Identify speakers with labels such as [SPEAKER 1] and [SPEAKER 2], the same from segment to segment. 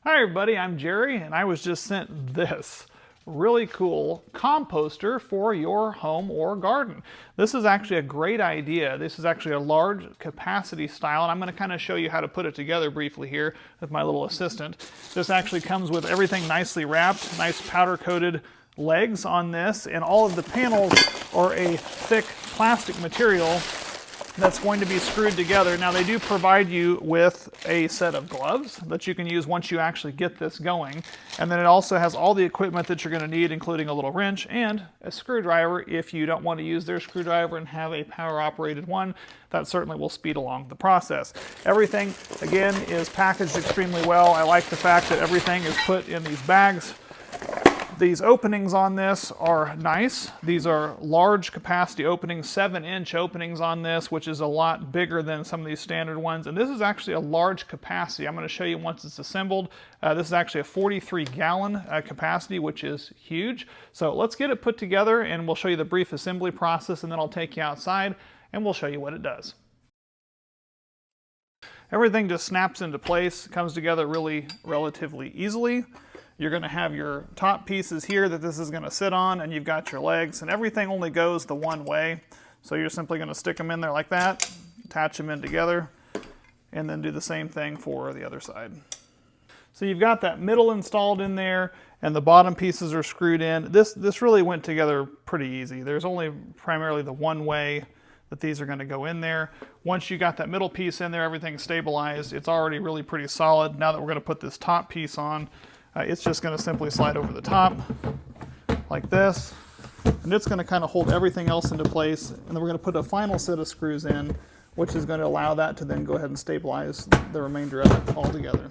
[SPEAKER 1] Hi everybody, I'm Jerry and I was just sent this really cool composter for your home or garden. This is actually a great idea. This is actually a large capacity style, and I'm going to kind of show you how to put it together briefly here with my little assistant. This actually comes with everything nicely wrapped, nice powder coated legs on this, and all of the panels are a thick plastic material that's going to be screwed together. Now they do provide you with a set of gloves that you can use once you actually get this going. And then it also has all the equipment that you're going to need, including a little wrench and a screwdriver if you don't want to use their screwdriver and have a power operated one. That certainly will speed along the process. Everything, again, is packaged extremely well. I like the fact that everything is put in these bags. These openings on this are nice. These are large capacity openings, 7-inch openings on this, which is a lot bigger than some of these standard ones. And this is actually a large capacity. I'm going to show you once it's assembled. This is actually a 43-gallon capacity, which is huge. So let's get it put together and we'll show you the brief assembly process, and then I'll take you outside and we'll show you what it does. Everything just snaps into place, comes together really relatively easily. You're going to have your top pieces here that this is going to sit on, and you've got your legs, and everything only goes the one way. So you're simply going to stick them in there like that, attach them in together, and then do the same thing for the other side. So you've got that middle installed in there, and the bottom pieces are screwed in. This really went together pretty easy. There's only primarily the one way that these are going to go in there. Once you got that middle piece in there, everything's stabilized. It's already really pretty solid. Now that we're going to put this top piece on, it's just going to simply slide over the top like this, and it's going to kind of hold everything else into place, and then we're going to put a final set of screws in, which is going to allow that to then go ahead and stabilize the remainder of it all together.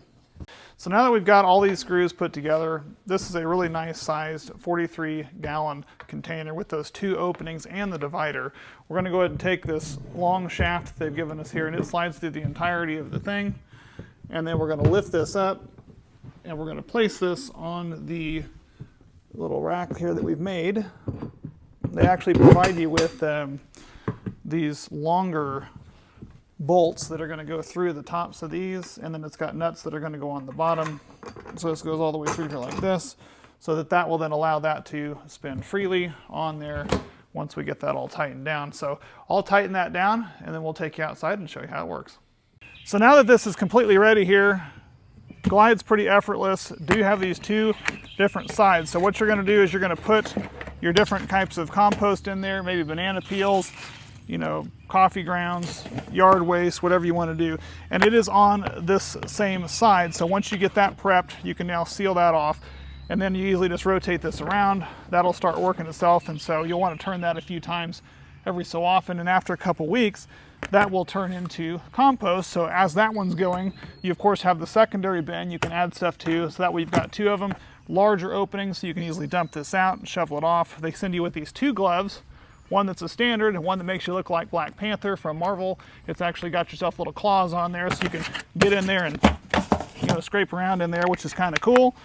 [SPEAKER 1] So now that we've got all these screws put together, this is a really nice sized 43-gallon container with those two openings and the divider. We're going to go ahead and take this long shaft that they've given us here, and it slides through the entirety of the thing, and then we're going to lift this up, and we're going to place this on the little rack here that we've made. They actually provide you with these longer bolts that are going to go through the tops of these, and then it's got nuts that are going to go on the bottom. So this goes all the way through here like this, so that will then allow that to spin freely on there once we get that all tightened down. So I'll tighten that down, and then we'll take you outside and show you how it works. So now that this is completely ready here, glides pretty effortless. Do have these two different sides. So what you're going to do is you're going to put your different types of compost in there, maybe banana peels, coffee grounds, yard waste, whatever you want to do. And it is on this same side. So once you get that prepped, you can now seal that off. And then you easily just rotate this around. That'll start working itself. And so you'll want to turn that a few times every so often. And after a couple weeks, that will turn into compost. So as that one's going, you of course have the secondary bin you can add stuff to, so that way you've got two of them, larger openings, so you can easily dump this out and shovel it off. They send you with these two gloves, one that's a standard and one that makes you look like Black Panther from Marvel. It's actually got yourself little claws on there, so you can get in there and scrape around in there, which is kind of cool.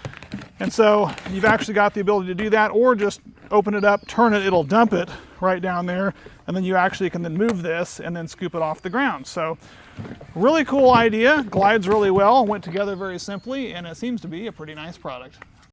[SPEAKER 1] And so you've actually got the ability to do that, or just open it up, turn it, it'll dump it right down there, and then you actually can then move this and then scoop it off the ground. So really cool idea, glides really well, went together very simply, and it seems to be a pretty nice product.